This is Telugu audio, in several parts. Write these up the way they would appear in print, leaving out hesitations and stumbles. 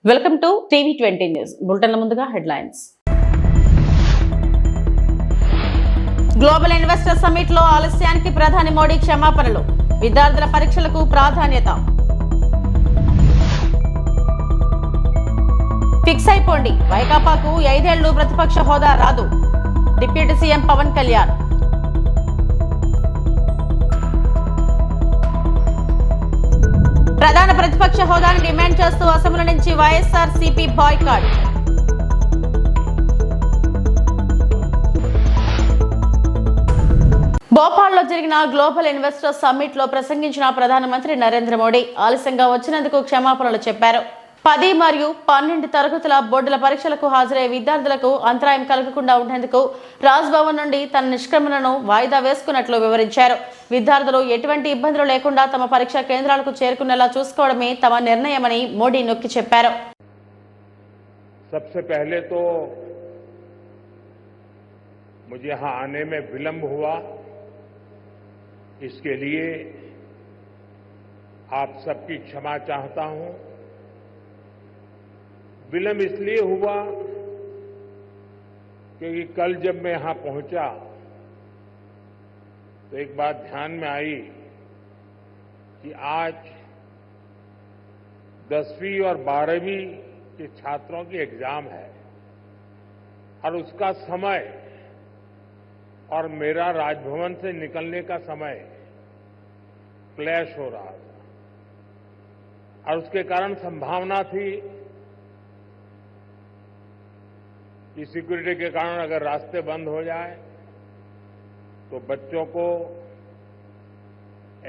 వెల్కమ్ టు టీవీ20 న్యూస్ బులెటిన్ల ముందుగా హెడ్లైన్స్. గ్లోబల్ ఇన్వెస్టర్ సమిట్ లో ఆలస్యానికి ప్రధాని మోడీ క్షమాపణలు. విద్యార్థుల పరీక్షలకు ప్రాధాన్యత. ఫిక్స్ అయిపోండి, వైకాపాకు 5 ఏళ్లు ప్రతిపక్ష హోదా రాదు. Deputy CM Pawan Kalyan. ప్రధాన ప్రతిపక్ష హోదాను డిమాండ్ చేస్తూ అసెంబ్లీ నుంచి వైఎస్ఆర్సీపీ బాయ్కాట్. భోపాల్లో జరిగిన గ్లోబల్ ఇన్వెస్టర్ సమ్మిట్ లో ప్రసంగించిన ప్రధానమంత్రి నరేంద్ర మోడీ ఆలస్యంగా వచ్చినందుకు క్షమాపణలు చెప్పారు. 10 మరియు 12 తరగతుల బోర్డుల పరీక్షలకు హాజరయ్యే విద్యార్థులకు అంతరాయం కలగకుండా ఉండేందుకు రాజ్ భవన్ నుండి తన నిష్క్రమణను వాయిదా వేసుకున్నట్లు వివరించారు. విద్యార్థులు ఎటువంటి ఇబ్బందులు లేకుండా తమ పరీక్షా కేంద్రాలకు చేరుకునేలా చూసుకోవడమే తమ నిర్ణయమని మోడీ నొక్కి చెప్పారు. सबसे पहले तो मुझे यहां आने में विलंब हुआ, इसके लिए आप सबकी क्षमा चाहता हूं. विलंब इसलिए हुआ क्योंकि कल जब मैं यहां पहुंचा तो एक बात ध्यान में आई कि आज 10वीं और 12वीं के छात्रों की एग्जाम है और उसका समय और मेरा राजभवन से निकलने का समय क्लैश हो रहा था और उसके कारण संभावना थी कि सिक्योरिटी के कारण अगर रास्ते बंद हो जाए तो बच्चों को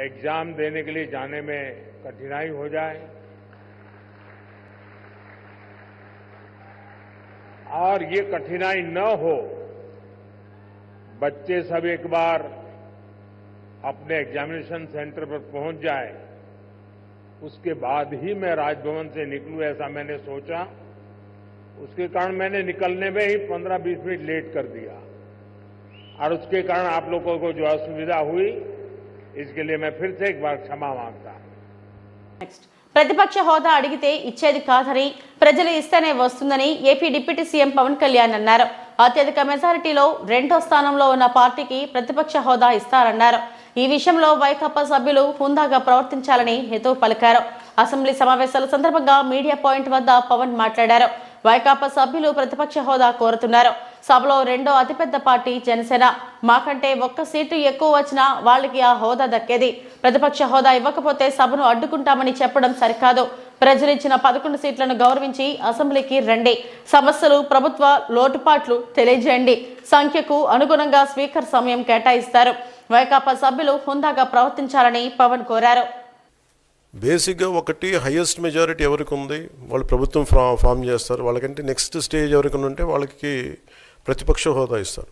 एग्जाम देने के लिए जाने में कठिनाई हो जाए और ये कठिनाई न हो, बच्चे सब एक बार अपने एग्जामिनेशन सेंटर पर पहुंच जाए, उसके बाद ही मैं राजभवन से निकलूं ऐसा मैंने सोचा. उसके कारण मैंने निकलने में ही 15-20 मिनट लेट कर दिया और उसके कारण आप लोगों को जो असुविधा हुई इसके लिए मैं फिर से एक बार क्षमा मांगता हूं. ప్రతిపక్ష హోదా అడిగితే ఇచ్చేది కాదని, ప్రజలు ఇస్తేనే వస్తుందని AP deputy CM Pawan Kalyan అన్నారు. అత్యధిక మెజారిటీలో 2వ స్థానంలో ఉన్న పార్టీకి ప్రతిపక్ష హోదా ఇస్తారన్నారు. ఈ విషయంలో వైకాపా సభ్యులు హుందాగా ప్రవర్తించాలని హితవు పలికారు. అసెంబ్లీ సమావేశాల సందర్భంగా మీడియా పాయింట్ వద్ద పవన్ మాట్లాడారు. వైకాపా సభ్యులు ప్రతిపక్ష హోదా కోరుతున్నారు. సభలో 2వ అతిపెద్ద పార్టీ జనసేన, మాకంటే 1 సీటు ఎక్కువ వచ్చినా వాళ్ళకి ఆ హోదా దక్కేది. ప్రతిపక్ష హోదా ఇవ్వకపోతే సభను అడ్డుకుంటామని చెప్పడం సరికాదు. ప్రజలిచ్చిన 11 సీట్లను గౌరవించి అసెంబ్లీకి రండి. సమస్యలు, ప్రభుత్వ లోటుపాట్లు తెలియజేయండి. సంఖ్యకు అనుగుణంగా స్పీకర్ సమయం కేటాయిస్తారు. వైకాపా సభ్యులు హుందాగా ప్రవర్తించాలని పవన్ కోరారు. బేసిక్గా ఒకటి హైయెస్ట్ మెజారిటీ ఎవరికి ఉంది వాళ్ళు ప్రభుత్వం ఫామ్ చేస్తారు. వాళ్ళకంటే నెక్స్ట్ స్టేజ్ ఎవరికి ఉంటే వాళ్ళకి ప్రతిపక్ష హోదా ఇస్తారు.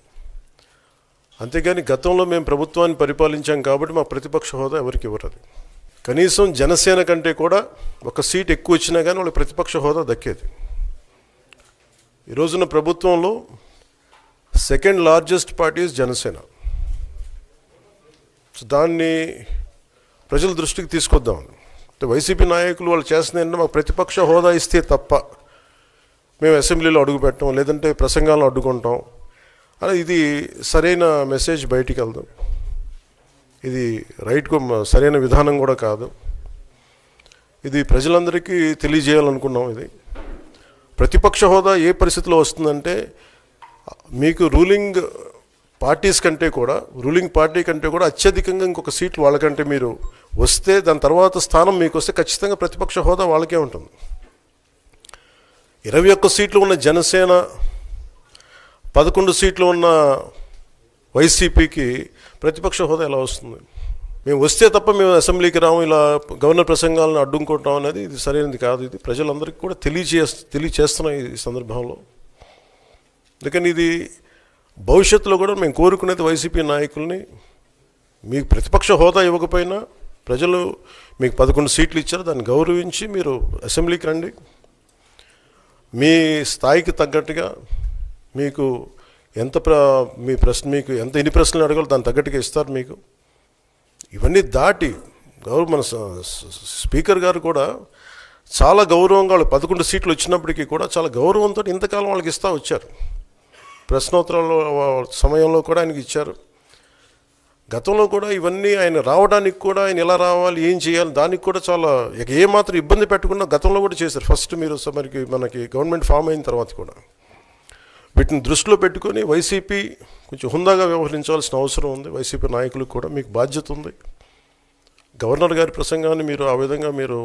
అంతేగాని గతంలో మేము ప్రభుత్వాన్ని పరిపాలించాం కాబట్టి మా ప్రతిపక్ష హోదా ఎవరికి ఇవ్వరు. కనీసం జనసేన కంటే కూడా 1 సీట్ ఎక్కువ వచ్చినా కానీ వాళ్ళకి ప్రతిపక్ష హోదా దక్కేది. ఈ రోజున ప్రభుత్వంలో 2nd లార్జెస్ట్ పార్టీ జనసేన. దాన్ని ప్రజల దృష్టికి తీసుకొద్దామని వైసీపీ నాయకులు వాళ్ళు చేస్తుంది ఏంటంటే మాకు ప్రతిపక్ష హోదా ఇస్తే తప్ప మేము అసెంబ్లీలో అడుగు పెట్టాం, లేదంటే ప్రసంగాలను అడ్డుకుంటాం అని. ఇది సరైన మెసేజ్ బయటికి వెళ్దాం. ఇది సరైన విధానం కూడా కాదు. ఇది ప్రజలందరికీ తెలియజేయాలనుకున్నాం. ఇది ప్రతిపక్ష హోదా ఏ పరిస్థితిలో వస్తుందంటే మీకు రూలింగ్ పార్టీ కంటే కూడా అత్యధికంగా ఇంకొక సీట్లు వాళ్ళకంటే మీరు వస్తే దాని తర్వాత స్థానం మీకు వస్తే ఖచ్చితంగా ప్రతిపక్ష హోదా వాళ్ళకే ఉంటుంది. 21 సీట్లు ఉన్న జనసేన, 11 సీట్లు ఉన్న వైసీపీకి ప్రతిపక్ష హోదా ఎలా వస్తుంది? మేము వస్తే తప్ప మేము అసెంబ్లీకి రాము, ఇలా గవర్నర్ ప్రసంగాలను అడ్డుకుంటాం అనేది ఇది సరైనది కాదు. ఇది ప్రజలందరికీ కూడా తెలియచేస్తున్నాం ఈ సందర్భంలో. అందుకని ఇది భవిష్యత్తులో కూడా మేము కోరుకునేది వైసీపీ నాయకుల్ని, మీకు ప్రతిపక్ష హోదా ఇవ్వకపోయినా ప్రజలు మీకు 11 సీట్లు ఇచ్చారు, దాన్ని గౌరవించి మీరు అసెంబ్లీకి రండి. మీ స్థాయికి తగ్గట్టుగా మీకు మీకు ఎన్ని ప్రశ్నలు అడగాలో దాన్ని తగ్గట్టుగా ఇస్తారు మీకు. ఇవన్నీ దాటి మన స్పీకర్ గారు కూడా చాలా గౌరవంగా వాళ్ళు 11 సీట్లు వచ్చినప్పటికీ కూడా చాలా గౌరవంతో ఇంతకాలం వాళ్ళకి ఇస్తూ వచ్చారు. ప్రశ్నోత్తరాల సమయంలో కూడా ఆయనకి ఇచ్చారు. గతంలో కూడా ఇవన్నీ ఆయన రావడానికి కూడా ఆయన ఎలా రావాలి, ఏం చేయాలి, దానికి కూడా చాలా ఏమాత్రం ఇబ్బంది పెట్టకుండా గతంలో కూడా చేశారు. ఫస్ట్ మీరు మనకి గవర్నమెంట్ ఫామ్ అయిన తర్వాత కూడా వీటిని దృష్టిలో పెట్టుకొని వైసీపీ కొంచెం హుందాగా వ్యవహరించాల్సిన అవసరం ఉంది. వైసీపీ నాయకులకు కూడా మీకు బాధ్యత ఉంది. గవర్నర్ గారి ప్రసంగాన్ని మీరు ఆ విధంగా మీరు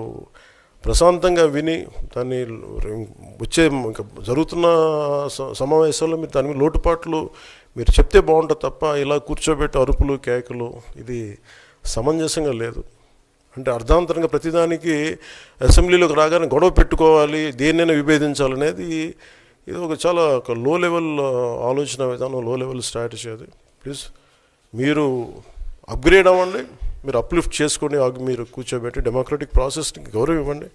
ప్రశాంతంగా విని దాన్ని వచ్చే ఇంకా జరుగుతున్న సమావేశాల్లో మీరు దాని మీద లోటుపాట్లు మీరు చెప్తే బాగుంటుంది తప్ప ఇలా కూర్చోబెట్టి అరుపులు కేకలు ఇది సమంజసంగా లేదు. అంటే అర్ధాంతరంగా ప్రతిదానికి అసెంబ్లీలోకి రాగానే గొడవ పెట్టుకోవాలి, దేన్నైనా విభేదించాలనేది ఇది చాలా లో లెవెల్ ఆలోచన విధానం, లో లెవెల్ స్ట్రాటజీ. అది ప్లీజ్ మీరు అప్గ్రేడ్ అవ్వండి, మీరు అప్లిఫ్ట్ చేసుకొని మీరు కూర్చోబెట్టి డెమోక్రటిక్ ప్రాసెస్కి గౌరవం ఇవ్వండి.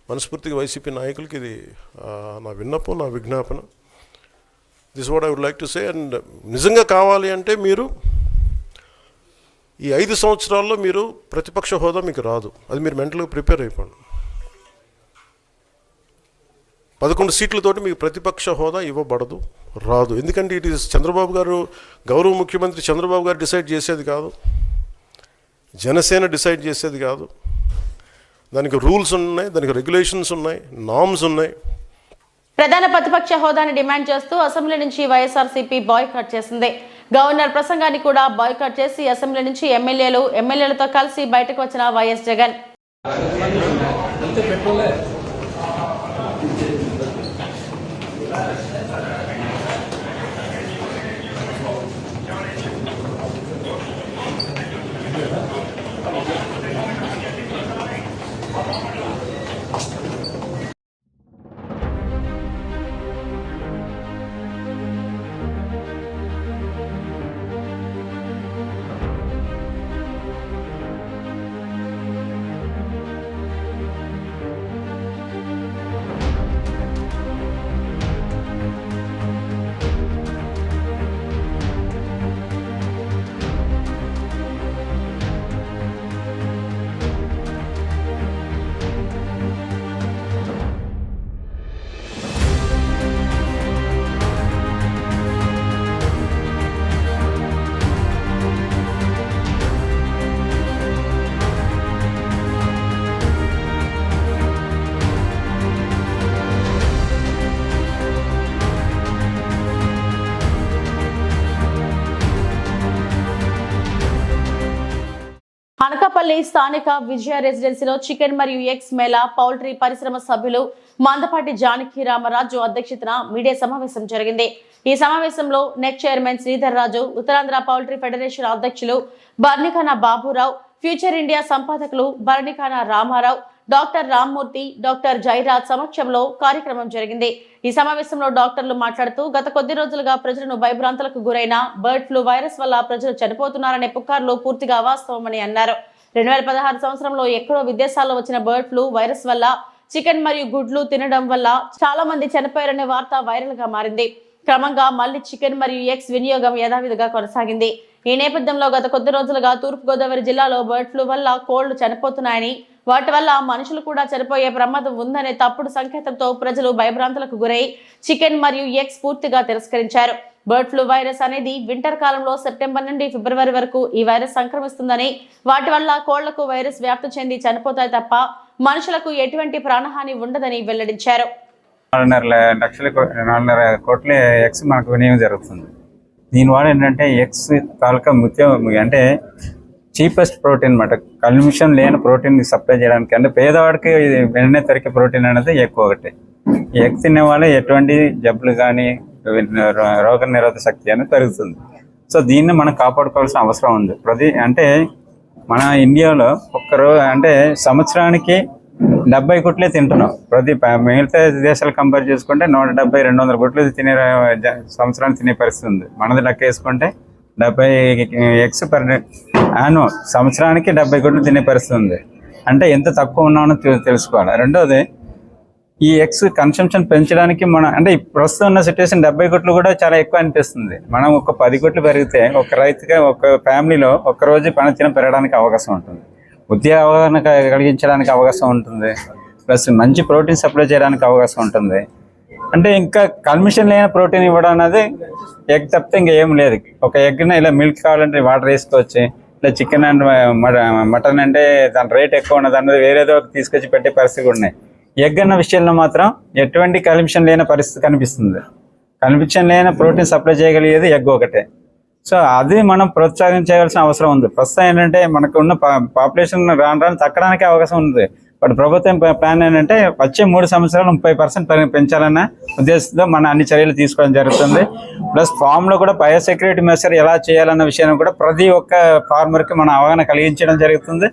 మనస్ఫూర్తిగా వైసీపీ నాయకులకి ఇది నా విన్నపం, నా విజ్ఞాపన. This what I would like to say. And నిజంగా కావాలి అంటే మీరు ఈ 5 సంవత్సరాల్లో మీరు ప్రతిపక్ష హోదా మీకు రాదు. అది మీరు మెంటల్గా ప్రిపేర్ అయిపోండి. 11 సీట్లతోటి మీకు ప్రతిపక్ష హోదా ఇవ్వబడదు, రాదు. ఎందుకంటే ఇట్ ఈస్ చంద్రబాబు గారు, గౌరవ ముఖ్యమంత్రి చంద్రబాబు గారు డిసైడ్ చేసేది కాదు, జనసేన డిసైడ్ చేసేది కాదు. దానికి రూల్స్ ఉన్నాయి, దానికి రెగ్యులేషన్స్ ఉన్నాయి, నామ్స్ ఉన్నాయి. ప్రధాన ప్రతిపక్ష హోదాని డిమాండ్ చేస్తూ అసెంబ్లీ నుంచి వైఎస్ఆర్సీపీ బాయ్కాట్ చేసింది. గవర్నర్ ప్రసంగాన్ని కూడా బాయ్కాట్ చేసి అసెంబ్లీ నుంచి ఎమ్మెల్యేలతో కలిసి బయటకు వచ్చిన వైఎస్ జగన్ అనకాపల్లి స్థానిక విజయ రెసిడెన్సీలో చికెన్ మరియు ఎగ్స్ మేళా పౌల్ట్రీ పరిశ్రమ సభ్యులు మందపాటి జానకి రామరాజు అధ్యక్షతన మీడియా సమావేశం జరిగింది. ఈ సమావేశంలో NET chairman Sridhar Raju, Uttarandhra poultry federation అధ్యక్షులు బర్నిఖాన బాబురావు, ఫ్యూచర్ ఇండియా సంపాదకులు బర్నిఖాన రామారావు, డాక్టర్ రామ్మూర్తి, డాక్టర్ జయరాజ్ సమక్షంలో కార్యక్రమం జరిగింది. ఈ సమావేశంలో డాక్టర్లు మాట్లాడుతూ గత కొద్ది రోజులుగా ప్రజలను భయభ్రాంతులకు గురైన బర్డ్ ఫ్లూ వైరస్ వల్ల ప్రజలు చనిపోతున్నారనే పుకార్లు పూర్తిగా అవాస్తవమని అన్నారు. 2016 సంవత్సరంలో ఎక్కడో విదేశాల్లో వచ్చిన బర్డ్ ఫ్లూ వైరస్ వల్ల చికెన్ మరియు గుడ్లు తినడం వల్ల చాలా మంది చనిపోయారనే వార్త వైరల్ గా మారింది. క్రమంగా మళ్లీ చికెన్ మరియు ఎగ్స్ వినియోగం యథావిధిగా కొనసాగింది. ఈ నేపథ్యంలో గత కొద్ది రోజులుగా తూర్పుగోదావరి జిల్లాలో బర్డ్ ఫ్లూ వల్ల కోళ్లు చనిపోతున్నాయని, వాటి వల్ల మనుషులు కూడా చనిపోయే ప్రమాదం ఉందనే తప్పుడు సంకేతంతో ప్రజలు భయభ్రాంతులకు గురై చికెన్ మరియు ఎగ్స్ పూర్తిగా తిరస్కరించారు. బర్డ్ ఫ్లూ వైరస్ అనేది వింటర్ కాలంలో సెప్టెంబర్ నుండి ఫిబ్రవరి వరకు ఈ వైరస్ సంక్రమిస్తుందని, వాటి వల్ల కోళ్లకు వైరస్ వ్యాప్తి చెంది చనిపోతాయి తప్ప మనుషులకు ఎటువంటి ప్రాణహాని ఉండదని వెల్లడించారు. 4.5 కోట్ల ఎగ్స్ మనకు వినియోగం జరుగుతుంది. దీనివల్ల ఏంటంటే ఎగ్స్ తాలూకా ముఖ్యం అంటే చీపెస్ట్ ప్రోటీన్ అన్నమాట. కల్మిషన్ లేని ప్రోటీన్ సప్లై చేయడానికి, అంటే పేదవాడికి వెంటనే దొరికే ప్రోటీన్ అనేది ఎక్కువ. ఒకటి ఎగ్ తినే వాళ్ళు ఎటువంటి జబ్బులు కానీ రోగ నిరోధక శక్తి అనేది పెరుగుతుంది. సో దీన్ని మనం కాపాడుకోవాల్సిన అవసరం ఉంది. అంటే మన ఇండియాలో అంటే సంవత్సరానికి 70 గుడ్లే తింటున్నాం. మిగతా దేశాలు కంపేర్ చేసుకుంటే 170-200 గుడ్లు తినే సంవత్సరానికి తినే పరిస్థితి ఉంది. మనది లెక్క వేసుకుంటే 70 ఎగ్స్ పర్ యాన్యువల్, సంవత్సరానికి 70 గుడ్లు తినే పరిస్థితి ఉంది. అంటే ఎంత తక్కువ ఉన్నామో తెలుసుకోవాలి. రెండోది, ఈ ఎగ్స్ కన్సంప్షన్ పెంచడానికి అంటే ప్రస్తుతం ఉన్న సిచ్యువేషన్ 70 గుడ్లు కూడా చాలా ఎక్కువ అనిపిస్తుంది. మనం ఒక 10 గుడ్లు పెరిగితే ఒక రైతుగా ఒక ఫ్యామిలీలో ఒక్కరోజు పనిదినం పెరగడానికి అవకాశం ఉంటుంది, ఉద్యోగ అవగాహన కలిగించడానికి అవకాశం ఉంటుంది. ప్లస్ మంచి ప్రోటీన్ సప్లై చేయడానికి అవకాశం ఉంటుంది. అంటే ఇంకా కల్మిషన్ లేని ప్రోటీన్ ఇవ్వడం అనేది ఎగ్ తప్పితే ఇంకా ఏం లేదు. ఒక ఎగ్ని ఇలా మిల్క్ కావాలంటే వాటర్ వేసుకోవచ్చు, ఇలా చికెన్ అండ్ మటన్ అంటే దాని రేట్ ఎక్కువ ఉన్నది అన్నది వేరేదో తీసుకొచ్చి పెట్టే పరిస్థితి ఉన్నాయి. ఎగ్ అన్న విషయంలో మాత్రం ఎటువంటి కల్మిషన్ లేని పరిస్థితి కనిపిస్తుంది. కల్మిషన్ లేని ప్రోటీన్ సప్లై చేయగలిగేది ఎగ్ ఒకటే. సో అది మనం ప్రోత్సహించాల్సిన అవసరం ఉంది. ప్రస్తుతం ఏంటంటే మనకు ఉన్న పాపులేషన్ రాను తగ్గడానికి అవకాశం ఉంది. బట్ ప్రభుత్వం ప్లాన్ ఏంటంటే వచ్చే 3 సంవత్సరాలు 30% పెంచాలన్న ఉద్దేశంతో మన అన్ని చర్యలు తీసుకోవడం జరుగుతుంది. ప్లస్ ఫామ్లో కూడా బయోసెక్యూరిటీ మెషర్ ఎలా చేయాలన్న విషయాన్ని కూడా ప్రతి ఒక్క ఫార్మర్కి మన అవగాహన కలిగించడం జరుగుతుంది.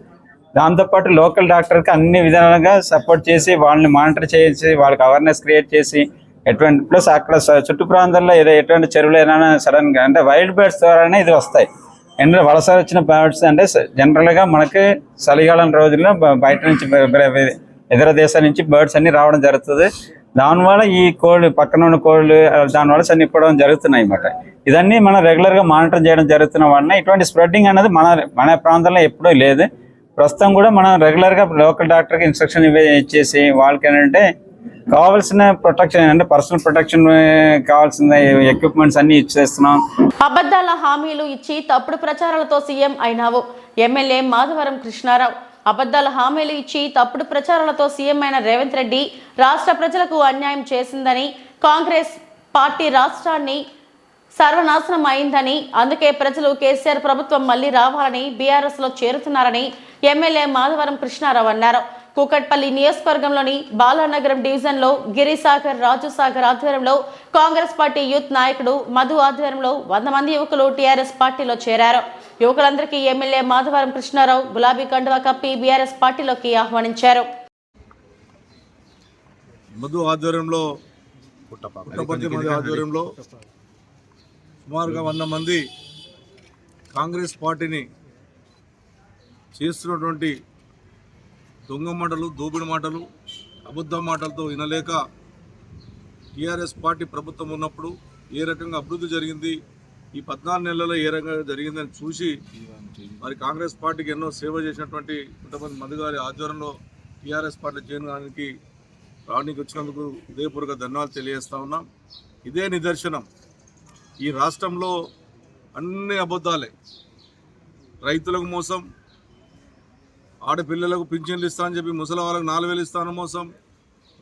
దాంతోపాటు లోకల్ డాక్టర్కి అన్ని విధాలుగా సపోర్ట్ చేసి వాళ్ళని మానిటర్ చేసి వాళ్ళకి అవేర్నెస్ క్రియేట్ చేసి ఎటువంటి ప్లస్ అక్కడ చుట్టు ప్రాంతాల్లో ఎటువంటి చెరువులు ఏదైనా సడన్గా అంటే వైల్డ్ బర్డ్స్ ద్వారానే ఇది వస్తాయి. ఎందుకంటే వలస వచ్చిన బర్డ్స్ అంటే జనరల్గా మనకి చలికాలం రోజుల్లో బయట నుంచి ఇతర దేశాల నుంచి బర్డ్స్ అన్ని రావడం జరుగుతుంది. దానివల్ల ఈ కోళ్ళు పక్కన ఉన్న కోళ్ళు దానివల్ల చనిపోవడం జరుగుతున్నాయి అన్నమాట. ఇదన్నీ మనం రెగ్యులర్గా మానిటర్ చేయడం జరుగుతున్న వలన ఇటువంటి స్ప్రెడ్డింగ్ అనేది మన ప్రాంతంలో ఎప్పుడూ లేదు. ప్రస్తుతం కూడా మనం రెగ్యులర్గా లోకల్ డాక్టర్కి ఇన్స్ట్రక్షన్ ఇచ్చేసి వాళ్ళకి ఏంటంటే కావాల్సిన ప్రొటెక్షన్ అంటే పర్సనల్ ప్రొటెక్షన్ కావాల్సిన ఎక్విప్మెంట్స్ అన్ని ఇచ్చేస్తున్నాం. అబద్ధాల హామీలు ఇచ్చి తప్పుడు ప్రచారాలతో సీఎం అయినావు ఎమ్మెల్యే మాధవరం కృష్ణారావు. అబద్ధాల హామీలు ఇచ్చి తప్పుడు ప్రచారాలతో సీఎం అయిన రేవంత్ రెడ్డి రాష్ట్ర ప్రజలకు అన్యాయం చేసిందని, కాంగ్రెస్ పార్టీ రాష్ట్రాన్ని సర్వనాశనం అయిందని, అందుకే ప్రజలు కేసీఆర్ ప్రభుత్వం మళ్లీ రావాలని బీఆర్ఎస్ లో చేరుతున్నారని ఎమ్మెల్యే మాధవరం కృష్ణారావు అన్నారు. కూకట్పల్లి నియోజకవర్గంలోని బాలానగరం డివిజన్లో గిరిసాగర్ రాజుసాగర్ ఆధ్వర్యంలో కాంగ్రెస్ పార్టీ యూత్ నాయకుడు మధు ఆధ్వర్యంలో 100 మంది యువకులు టీఆర్ఎస్ పార్టీలో చేరారు. యువకులందరికీ ఎమ్మెల్యే మాధవరం కృష్ణారావు గులాబీ కండువా కప్పి బీఆర్ఎస్ పార్టీలోకి ఆహ్వానించారు. మధు ఆధ్వర్యంలో సుమారుగా 100 మంది కాంగ్రెస్ పార్టీని చేస్తున్నటువంటి దొంగ మాటలు, దోపిడి మాటలు, అబద్ధ మాటలతో వినలేక టీఆర్ఎస్ పార్టీ ప్రభుత్వం ఉన్నప్పుడు ఏ రకంగా అభివృద్ధి జరిగింది, ఈ 14 నెలల్లో ఏ రకంగా జరిగిందని చూసి మరి కాంగ్రెస్ పార్టీకి ఎన్నో సేవ చేసినటువంటి కొంతమంది మధుగారి ఆధ్వర్యంలో టీఆర్ఎస్ పార్టీ చేయడానికి రావడానికి వచ్చినందుకు హృదయపూర్వక ధన్యవాదాలు తెలియజేస్తా ఉన్నాం. ఇదే నిదర్శనం. ఈ రాష్ట్రంలో అన్ని అబద్ధాలే. రైతులకు మోసం, ఆడపిల్లలకు పింఛన్లు ఇస్తానని చెప్పి ముసలి వాళ్ళకు 4,000 ఇస్తానని మోసం,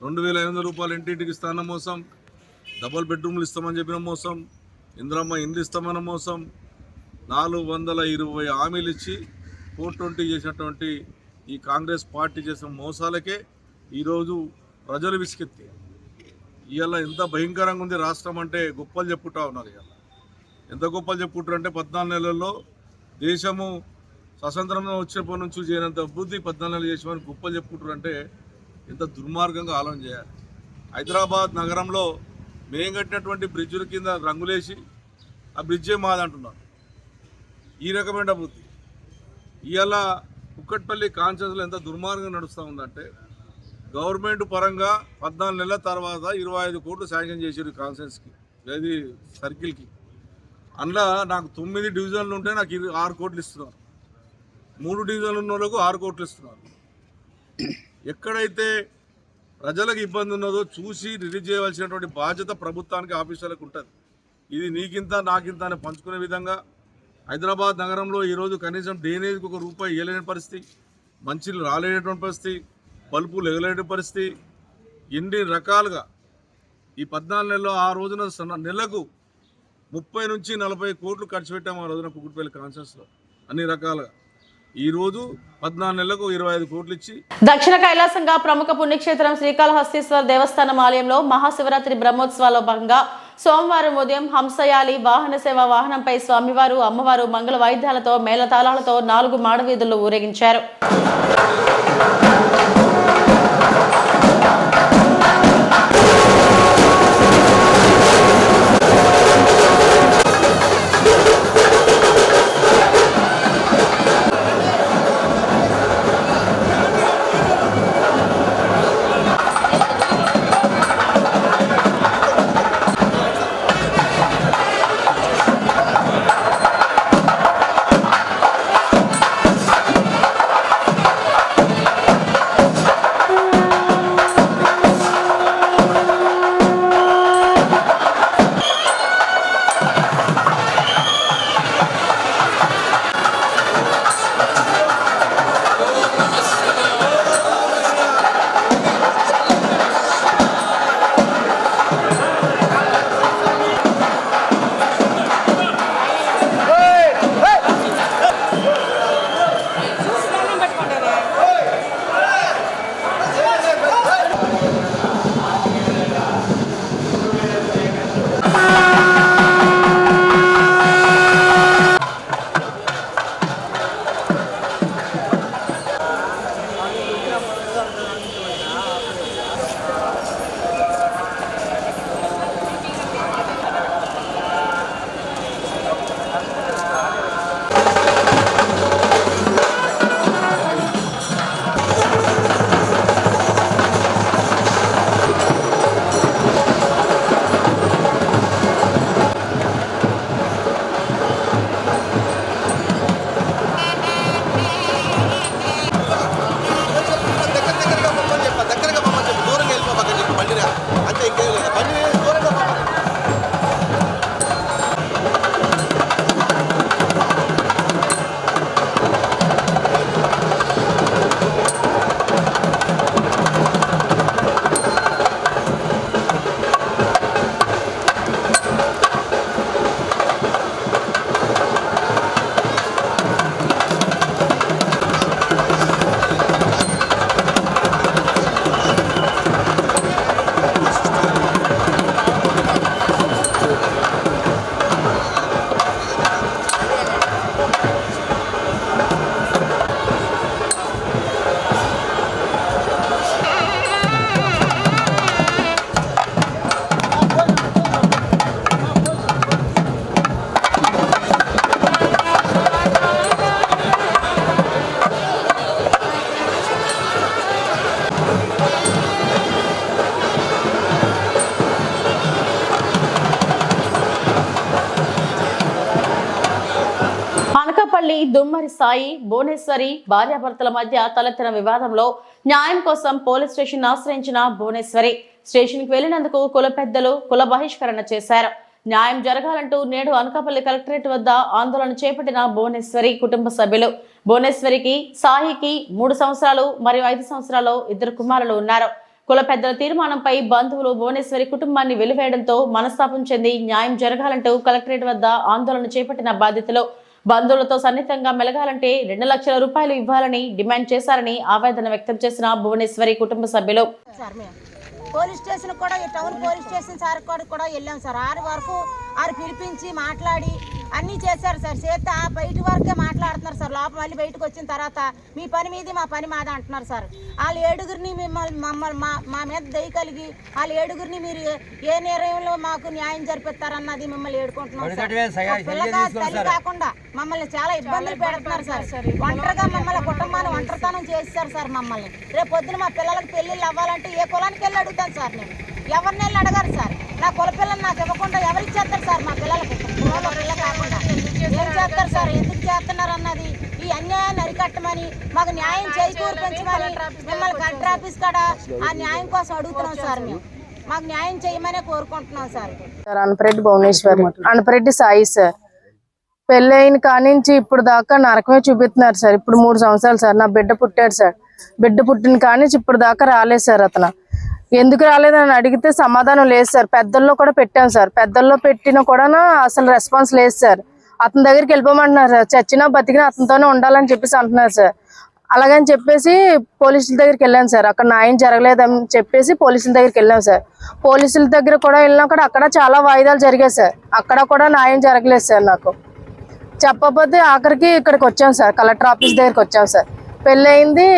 2,500 రూపాయలు ఇంటింటికి ఇస్తానన్న మోసం, డబుల్ బెడ్రూమ్లు ఇస్తామని చెప్పిన మోసం, ఇంద్రమ్మ ఇండ్లు ఇస్తామన్న మోసం, 420 హామీలు ఇచ్చి 420 చేసినటువంటి ఈ కాంగ్రెస్ పార్టీ చేసిన మోసాలకే ఈరోజు ప్రజలు విసికెత్తి ఇవాళ ఎంత భయంకరంగా ఉంది రాష్ట్రం అంటే గొప్పలు చెప్పుకుంటా ఉన్నారు. ఇవాళ ఎంత గొప్పలు చెప్పుకుంటారు అంటే 14 నెలల్లో దేశము స్వతంత్రంలో వచ్చినప్పటి నుంచి చేయనంత అభివృద్ధి 14 నెలలు చేసామని గొప్పలు చెప్పుకుంటారు అంటే ఎంత దుర్మార్గంగా ఆలోచన చేయాలి. హైదరాబాద్ నగరంలో మేము కట్టినటువంటి బ్రిడ్జుల కింద రంగులేసి ఆ బ్రిడ్జే మాదంటున్నారు. ఈ రకమైన అభివృద్ధి ఇవాళ కుక్కట్పల్లి కాన్స్టిట్యూన్సీలో ఎంత దుర్మార్గంగా నడుస్తూ ఉందంటే గవర్నమెంట్ పరంగా 14 నెలల తర్వాత 25 కోట్లు శాంక్షన్ చేశారు కాన్స్టిట్యూన్సీకి, అది సర్కిల్కి. అందులో నాకు 9 డివిజన్లు ఉంటే నాకు 6 కోట్లు ఇస్తున్నారు, 3 డివిజన్లు ఉన్న వాళ్ళకు 6 కోట్లు ఇస్తున్నారు. ఎక్కడైతే ప్రజలకు ఇబ్బంది ఉన్నదో చూసి రిలీజ్ చేయవలసినటువంటి బాధ్యత ప్రభుత్వానికి, ఆఫీసర్లకు ఉంటుంది. ఇది నీకింత నాకింత అని పంచుకునే విధంగా హైదరాబాద్ నగరంలో ఈరోజు కనీసం డ్రైనేజ్కి ₹1 ఇవ్వలేని పరిస్థితి, మంచిలు రాలేనటువంటి పరిస్థితి, బల్బులు ఎగలేని పరిస్థితి, ఎన్ని రకాలుగా ఈ 14 నెలల్లో ఆ రోజున నెలకు 30 నుంచి 40 కోట్లు ఖర్చు పెట్టాము. ఆ రోజున కుక్కట్పల్లి కాన్స్టిట్యూన్సీలో అన్ని రకాలుగా. ఈరోజు 14 నెలలకు 25 కోట్లు ఇచ్చి దక్షిణ కైలాసంగా ప్రముఖ పుణ్యక్షేత్రం శ్రీకాళహస్తీశ్వర దేవస్థానం ఆలయంలో మహాశివరాత్రి బ్రహ్మోత్సవాల్లో భాగంగా సోమవారం ఉదయం హంసయాలి వాహన సేవ వాహనంపై స్వామివారు అమ్మవారు మంగళ వాయిద్యాలతో మేళతాళాలతో 4 మాడవీధుల్లో ఊరేగించారు. అనకాపల్లి దుమ్మరి సాయి భువనేశ్వరి భార్యాభర్తల మధ్య తలెత్తిన వివాదంలో న్యాయం కోసం పోలీస్ స్టేషన్ ఆశ్రయించిన భువనేశ్వరి స్టేషన్కి వెళ్లినందుకు కుల పెద్దలు కుల బహిష్కరణ చేశారు. న్యాయం జరగాలంటూ నేడు అనకాపల్లి కలెక్టరేట్ వద్ద ఆందోళన చేపట్టిన భువనేశ్వరి కుటుంబ సభ్యులు. భువనేశ్వరికి సాయికి 3 సంవత్సరాలు మరియు 5 సంవత్సరాలు 2 కుమారులు ఉన్నారు. కుల పెద్దల తీర్మానంపై బంధువులు భువనేశ్వరి కుటుంబాన్ని వెలివేయడంతో మనస్తాపం చెంది న్యాయం జరగాలంటూ కలెక్టరేట్ వద్ద ఆందోళన చేపట్టిన బాధితులు బంధువులతో సన్నిహితంగా మెలగాలంటే 2 లక్షల రూపాయలు ఇవ్వాలని డిమాండ్ చేశారని ఆవేదన వ్యక్తం చేసిన భువనేశ్వరి కుటుంబ సభ్యులు. పోలీస్ స్టేషన్ కూడా టౌన్ పోలీస్ స్టేషన్ సార్ కూడా వెళ్ళాం సార్. 6 వరకు వారు పిలిపించి మాట్లాడి అన్నీ చేశారు సార్. చేస్తే బయట వరకే మాట్లాడుతున్నారు సార్. లోపల మళ్ళీ బయటకు వచ్చిన తర్వాత మీ పని మీది మా పని మాది అంటున్నారు సార్. వాళ్ళు 7గురిని మమ్మల్ని మా మీద దయ కలిగి వాళ్ళు 7గురిని మీరు ఏ నిర్ణయంలో మాకు న్యాయం జరిపిస్తారన్నది మిమ్మల్ని ఏడుకుంటున్నాం సార్. పిల్లగా తల్లి కాకుండా మమ్మల్ని చాలా ఇబ్బందులు పెడుతున్నారు సార్. ఒంటరిగా మమ్మల్ని కుటుంబాన్ని ఒంటరితనం చేశారు సార్. మమ్మల్ని రేపు పొద్దున మా పిల్లలకు పెళ్ళిళ్ళు అవ్వాలంటే ఏ కులానికి వెళ్ళి అడుగుతాను సార్. నేను ఎవరిని వెళ్ళి అడగారు సార్. నా కుల పిల్లలు నాకు ఇవ్వకుండా ఎవరికి చేస్తారు సార్? మా పిల్లలకి పిల్ల కాకుండా ఏం చేస్తారు సార్? ఎందుకు చేస్తున్నారు అన్నది ఈ అన్యాయాన్ని అరికట్టమని మాకు న్యాయం చేకూర్పించమని మిమ్మల్ని కలెక్టర్ ఆఫీస్ కాడ ఆ న్యాయం కోసం అడుగుతున్నాం సార్. మేము మాకు న్యాయం చేయమనే కోరుకుంటున్నాం సార్. అనపరెడ్డి భువనేశ్వరి, అనపరెడ్డి సాయి సార్. పెళ్ళైన కానించి ఇప్పుడు దాకా నరకమే చూపిస్తున్నారు సార్. ఇప్పుడు 3 సంవత్సరాలు సార్. నా బిడ్డ పుట్టాడు సార్. బిడ్డ పుట్టిన కానించి ఇప్పుడు దాకా రాలేదు సార్. అతను ఎందుకు రాలేదని అడిగితే సమాధానం లేదు సార్. పెద్దల్లో కూడా పెట్టాం సార్. పెద్దల్లో పెట్టినా కూడా అసలు రెస్పాన్స్ లేదు సార్. అతని దగ్గరికి వెళ్ళిపోమంటున్నారు సార్. చచ్చినా బతికినా అతనితోనే ఉండాలని చెప్పేసి అంటున్నారు సార్. అలాగని చెప్పేసి పోలీసుల దగ్గరికి వెళ్ళాను సార్. అక్కడ న్యాయం జరగలేదని చెప్పేసి పోలీసుల దగ్గరికి వెళ్ళాం సార్. పోలీసుల దగ్గర కూడా వెళ్ళినా కూడా అక్కడ చాలా వాయిదాలు జరిగాయి సార్. అక్కడ కూడా న్యాయం జరగలేదు సార్. నాకు చెప్పకపోతే ఆఖరికి ఇక్కడికి వచ్చాం సార్. కలెక్టర్ ఆఫీస్ దగ్గరికి వచ్చాం సార్. పెళ్ళి అయింది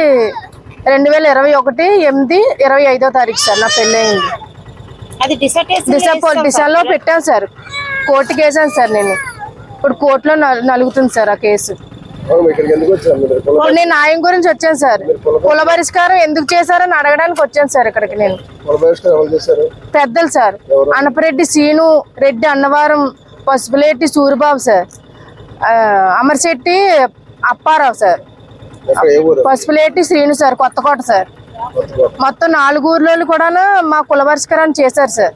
2021 8 25వ తారీఖు సార్. నా పెళ్ళి అయింది. అది డిసెంబర్లో పెట్టాను సార్. కోర్టుకి వేసాను సార్. నేను ఇప్పుడు కోర్టులో నలుగుతుంది సార్ ఆ కేసు. నేను న్యాయం గురించి వచ్చాను సార్. కుల పరిష్కారం ఎందుకు చేశారని అడగడానికి వచ్చాను సార్ ఇక్కడికి. నేను పెద్దలు sir. Anapareddy Seenu Reddy, Annavaram Pasupuleti Suribabu sir, Amarsetti Apparao sir, Pasupuleti Srinu sir, Kothakota sir. మొత్తం 4 ఊర్లో కూడా మా కుల పరిష్కారాన్ని చేశారు సార్.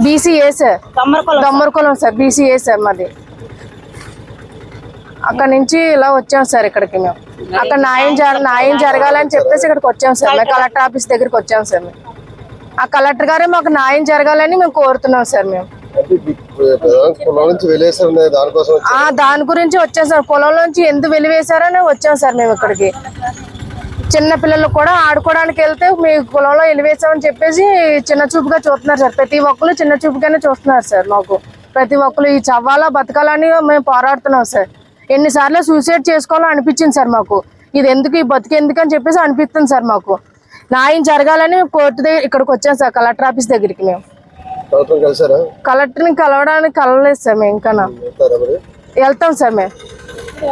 BCA sir. దమ్మరకులం సార్. బీసీఏ సార్ మాది. అక్కడ నుంచి ఇలా వచ్చాం సార్ ఇక్కడికి. మేము అక్కడ న్యాయం జరగాలని చెప్పేసి ఇక్కడికి వచ్చాం సార్. మేము కలెక్టర్ ఆఫీస్ దగ్గరికి వచ్చాం సార్. మేము ఆ కలెక్టర్ గారే మాకు న్యాయం జరగాలని మేము కోరుతున్నాం సార్. మేము దాని గురించి వచ్చాం సార్. కులం నుంచి ఎందుకు వెలివేశారని వచ్చాం సార్ మేము ఇక్కడికి. చిన్న పిల్లలు కూడా ఆడుకోవడానికి వెళ్తే మీ కులంలో వెలివేశామని చెప్పేసి చిన్న చూపుగా చూస్తున్నారు సార్. ప్రతి ఒక్కరు చిన్న చూపుగానే చూస్తున్నారు సార్. మాకు ప్రతి ఒక్కరు ఈ చవ్వాలా బతకాలని మేము పోరాడుతున్నాం సార్. ఎన్నిసార్లు సూసైడ్ చేసుకోవాలో అనిపించింది సార్ మాకు. ఇది ఎందుకు, ఈ బతికెందుకు అని చెప్పేసి అనిపిస్తుంది సార్. మాకు న్యాయం జరగాలని కోర్టు దగ్గర ఇక్కడికి వచ్చాం సార్. కలెక్టర్ ఆఫీస్ దగ్గరికి మేము కలెక్టర్ని కలవడానికి కలవలేదు సార్. మేము ఇంకా వెళ్తాం సార్. మేము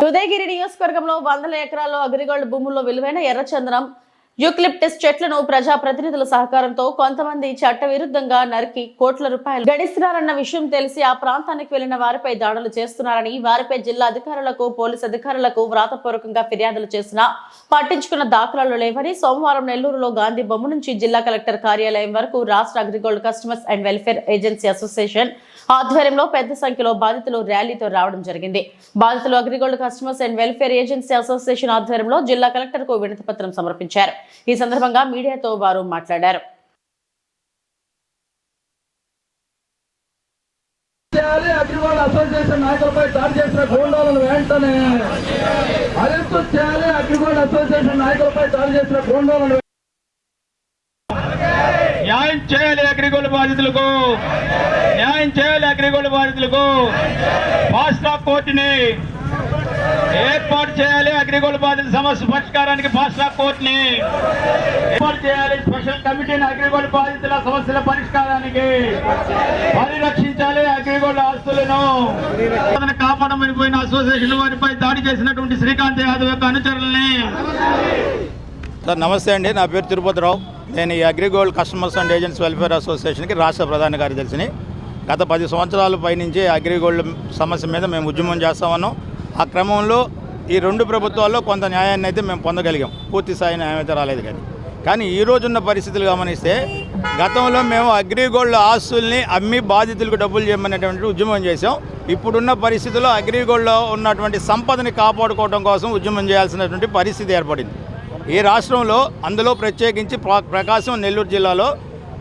ఉదయగిరి నియోజకవర్గంలో 100 ఎకరాల్లో అగ్రిగోల్డ్ భూముల్లో విలువైన ఎర్రచందనం యూక్లిప్టస్ చెట్లను ప్రజాప్రతినిధుల సహకారంతో కొంతమంది చట్టవిరుద్ధంగా నరికి కోట్ల రూపాయలు గడిస్తున్నారన్న విషయం తెలిసి ఆ ప్రాంతానికి వెళ్లిన వారిపై దాడులు చేస్తున్నారని, వారిపై జిల్లా అధికారులకు పోలీసు అధికారులకు వ్రాతపూర్వకంగా ఫిర్యాదులు చేసినా పట్టించుకున్న దాఖలాలు లేవని సోమవారం నెల్లూరులో గాంధీ బొమ్మ నుంచి జిల్లా కలెక్టర్ కార్యాలయం వరకు రాష్ట్ర AgriGold customers and welfare agency association ఆధ్వర్యంలో పెద్ద సంఖ్యలో బాధితులు ర్యాలీతో రావడం జరిగింది. బాధితులు AgriGold customers and welfare agency association ఆధ్వర్యంలో జిల్లా కలెక్టర్ కు వినతి పత్రం సమర్పించారు. ఈ సందర్భంగా మీడియాతో వారు మాట్లాడారు. అగ్రిగోల్డ్ అసోసియేషన్ నాయకులపై దాడి చేసిన గూండాలను వెంటనే అరెస్టు చేయాలి. అగ్రిగోల్డ్ అసోసియేషన్ నాయకులపై దాడి చేసిన గూండాలను న్యాయం చేయాలి. అగ్రిగోల్డ్ బాధితులకు న్యాయం చేయాలి. అగ్రిగోల్డ్ బాధితులకు ఫాస్ట్ ట్రాక్ కోర్టుని ఏర్పాటు చేయాలి. అగ్రిగోల్డ్ బాధితుల సమస్య పరిష్కారానికి ఫాస్ట్ ట్రాక్ కోర్టుని ఏర్పాటు చేయాలి. స్పెషల్ కమిటీని అగ్రిగోల్డ్ బాధితుల సమస్యల పరిష్కారానికి పరిరక్షించాలి. అగ్రిగోల్డ్ ఆస్తులను కాపాడమని పోయిన అసోసియేషన్ వారిపై దాడి చేసినటువంటి శ్రీకాంత్ యాదవ్ యొక్క అనుచరుల్ని. సార్ నమస్తే అండి. నా పేరు తిరుపతిరావు. నేను ఈ Agrigold customers and agents welfare అసోసియేషన్కి రాష్ట్ర ప్రధాన కార్యదర్శిని. గత 10 సంవత్సరాల పైనుంచి అగ్రిగోల్డ్ సమస్య మీద మేము ఉద్యమం చేస్తా ఉన్నాం. ఆ క్రమంలో ఈ 2 ప్రభుత్వాల్లో కొంత న్యాయాన్ని అయితే మేము పొందగలిగాం. పూర్తి స్థాయి న్యాయం అయితే రాలేదు. కానీ ఈ రోజున్న పరిస్థితులు గమనిస్తే గతంలో మేము అగ్రిగోల్డ్ ఆస్తుల్ని అమ్మి బాధితులకు డబ్బులు చేయమనేటువంటి ఉద్యమం చేసాం. ఇప్పుడున్న పరిస్థితుల్లో అగ్రిగోల్డ్లో ఉన్నటువంటి సంపదని కాపాడుకోవడం కోసం ఉద్యమం చేయాల్సినటువంటి పరిస్థితి ఏర్పడింది. ఈ రాష్ట్రంలో అందులో ప్రత్యేకించి ప్రకాశం, నెల్లూరు జిల్లాలో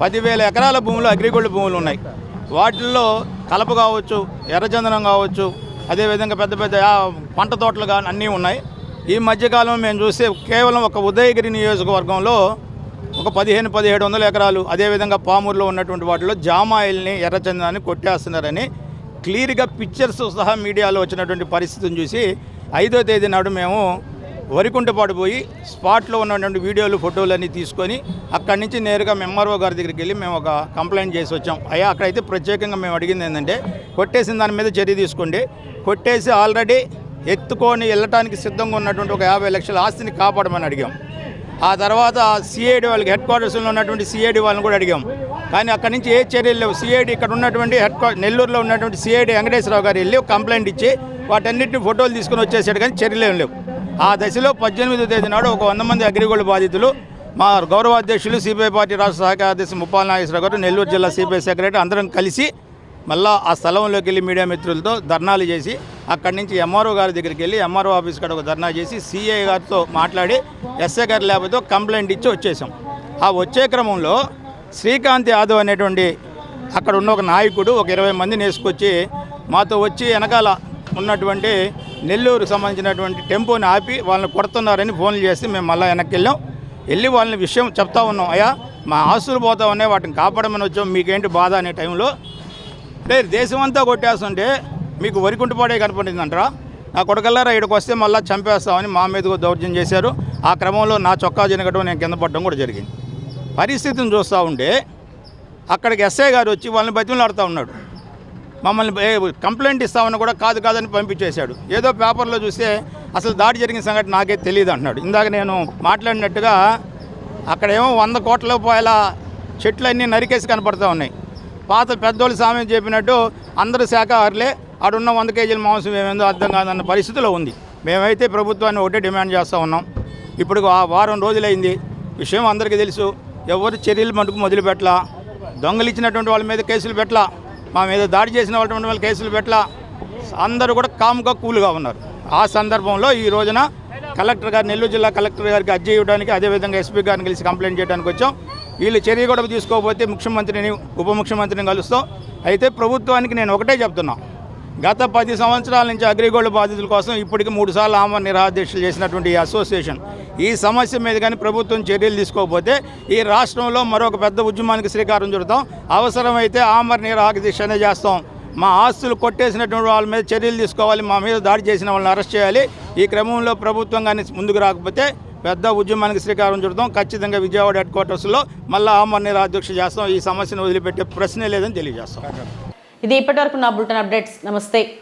10,000 ఎకరాల భూములు అగ్రిగోల్డ్ భూములు ఉన్నాయి. వాటిల్లో కలప కావచ్చు, ఎర్రచందనం కావచ్చు, అదేవిధంగా పెద్ద పెద్ద పంట తోటలు కానీ అన్నీ ఉన్నాయి. ఈ మధ్యకాలం మేము చూస్తే కేవలం ఒక ఉదయగిరి నియోజకవర్గంలో ఒక 1700 ఎకరాలు, అదేవిధంగా పామూరులో ఉన్నటువంటి వాటిలో జామాయిల్ని, ఎర్రచందనాన్ని కొట్టేస్తున్నారని క్లియర్గా పిక్చర్స్ సహా మీడియాలో వచ్చినటువంటి పరిస్థితిని చూసి 5వ తేదీ నాడు మేము వరికుంటపాడు పోయి స్పాట్లో ఉన్నటువంటి వీడియోలు, ఫోటోలు అన్నీ తీసుకొని అక్కడి నుంచి నేరుగా ఎంఆర్ఓ గారి దగ్గరికి వెళ్ళి మేము ఒక కంప్లైంట్ చేసి వచ్చాం. అయ్యా, అక్కడైతే ప్రత్యేకంగా మేము అడిగింది ఏంటంటే కొట్టేసిన దాని మీద చర్య తీసుకోండి, కొట్టేసి ఆల్రెడీ ఎత్తుకొని వెళ్ళటానికి సిద్ధంగా ఉన్నటువంటి ఒక 50 లక్షల ఆస్తిని కాపాడమని అడిగాం. ఆ తర్వాత సిఐడి వాళ్ళకి హెడ్ క్వార్టర్స్లో ఉన్నటువంటి సిఐడి వాళ్ళని కూడా అడిగాం. కానీ అక్కడి నుంచి ఏ చర్యలు లేవు. సిఐడి ఇక్కడ ఉన్నటువంటి నెల్లూరులో ఉన్నటువంటి సిఐడి వెంకటేశ్వరరావు గారు వెళ్ళి కంప్లైంట్ ఇచ్చి వాటన్నిటిని ఫోటోలు తీసుకుని వచ్చేసాడు, కానీ చర్యలు ఏం లేవు. ఆ దశలో 18వ తేదీ నాడు ఒక 100 మంది అగ్రిగోల్డ్ బాధితులు మా గౌరవ అధ్యక్షులు సిపిఐ పార్టీ రాష్ట్ర శాఖ అధ్యక్షులు ముప్పాల నాగేశ్వరరావు గారు, నెల్లూరు జిల్లా సిపిఐ సెక్రటరీ అందరం కలిసి మళ్ళా ఆ స్థలంలోకి వెళ్ళి మీడియా మిత్రులతో ధర్నాలు చేసి అక్కడి నుంచి ఎంఆర్ఓ గారి దగ్గరికి వెళ్ళి ఎంఆర్ఓ ఆఫీస్ కాడ ఒక ధర్నా చేసి సిఐ గారితో మాట్లాడి ఎస్ఐ గారి లేకపోతే కంప్లైంట్ ఇచ్చి వచ్చేసాం. ఆ వచ్చే క్రమంలో శ్రీకాంత్ యాదవ్ అనేటువంటి అక్కడ ఉన్న ఒక నాయకుడు ఒక 20 మందిని వేసుకొచ్చి మాతో వచ్చి వెనకాల ఉన్నటువంటి నెల్లూరుకు సంబంధించినటువంటి టెంపోని ఆపి వాళ్ళని కొడుతున్నారని ఫోన్లు చేసి మేము మళ్ళీ వెనక్కి వెళ్ళి వాళ్ళని విషయం చెప్తా ఉన్నాం. అయ్యా, మా ఆస్తులు పోతా ఉన్నాయి, వాటిని కాపాడమని వచ్చాం, మీకేంటి బాధ అనే టైంలో దేశమంతా కొట్టేస్తుంటే మీకు వరికుంటపాడే కనపడిందంటారా, నా కొడుకల్లారా ఇక్కడికి వస్తే మళ్ళీ చంపేస్తామని మా మీద దౌర్జన్యం చేశారు. ఆ క్రమంలో నా చొక్కా జనగడం, నేను కింద పడడం కూడా జరిగింది. పరిస్థితిని చూస్తూ ఉంటే అక్కడికి ఎస్ఐ గారు వచ్చి వాళ్ళని బతిమలాడుతూ ఉన్నాడు. మమ్మల్ని కంప్లైంట్ ఇస్తామని కూడా కాదని పంపించేశాడు. ఏదో పేపర్లో చూస్తే అసలు దాడి జరిగిన సంగతి నాకే తెలియదు అంటున్నాడు. ఇందాక నేను మాట్లాడినట్టుగా అక్కడేమో 100 కోట్ల రూపాయల చెట్లన్నీ నరికేసి కనపడుతూ ఉన్నాయి. పాత పెద్దోళ్ళు సామెత చెప్పినట్టు అందరూ శాఖాహారులే, ఆడున్న 100 కేజీల మాంసం ఏమేందో అర్థం కాదన్న పరిస్థితిలో ఉంది. మేమైతే ప్రభుత్వాన్ని ఒకటే డిమాండ్ చేస్తూ ఉన్నాం. ఇప్పుడు వారం రోజులైంది, విషయం అందరికీ తెలుసు. ఎవరు చర్యలు మటుకు మొదలుపెట్టలా, దొంగలు ఇచ్చినటువంటి వాళ్ళ మీద కేసులు పెట్టలా, మా మీద దాడి చేసిన వాళ్ళ కేసులు పెట్టలా, అందరూ కూడా కామ్గా కూల్గా ఉన్నారు. ఆ సందర్భంలో ఈ రోజున కలెక్టర్ గారు, నెల్లూరు జిల్లా కలెక్టర్ గారికి అర్జీ ఇవ్వడానికి, అదేవిధంగా ఎస్పీ గారిని కలిసి కంప్లైంట్ చేయడానికి వచ్చాం. వీళ్ళు చర్య కూడా తీసుకోకపోతే ముఖ్యమంత్రిని, ఉప ముఖ్యమంత్రిని కలుస్తాం. అయితే ప్రభుత్వానికి నేను ఒకటే చెప్తున్నా, గత 10 సంవత్సరాల నుంచి అగ్రిగోల్డ్ బాధితుల కోసం ఇప్పటికి 3 సార్లు ఆమరణ నిరాదీక్షలు చేసినటువంటి ఈ అసోసియేషన్ ఈ సమస్య మీద కానీ ప్రభుత్వం చర్యలు తీసుకోకపోతే ఈ రాష్ట్రంలో మరొక పెద్ద ఉద్యమానికి శ్రీకారం చుడతాం. అవసరమైతే ఆమరణ నిరాదీక్షనే చేస్తాం. మా ఆస్తులు కొట్టేసినటువంటి వాళ్ళ మీద చర్యలు తీసుకోవాలి, మా మీద దాడి చేసిన వాళ్ళని అరెస్ట్ చేయాలి. ఈ క్రమంలో ప్రభుత్వం కానీ ముందుకు రాకపోతే పెద్ద ఉద్యమానికి శ్రీకారం చుడతాం. ఖచ్చితంగా విజయవాడ హెడ్ క్వార్టర్స్లో మళ్ళీ ఆమరణ నిరాదీక్ష చేస్తాం. ఈ సమస్యను వదిలిపెట్టే ప్రశ్నే లేదని తెలియజేస్తాం. ఇది ఇప్పటివరకు నా బులెటిన్ అప్డేట్స్. నమస్తే.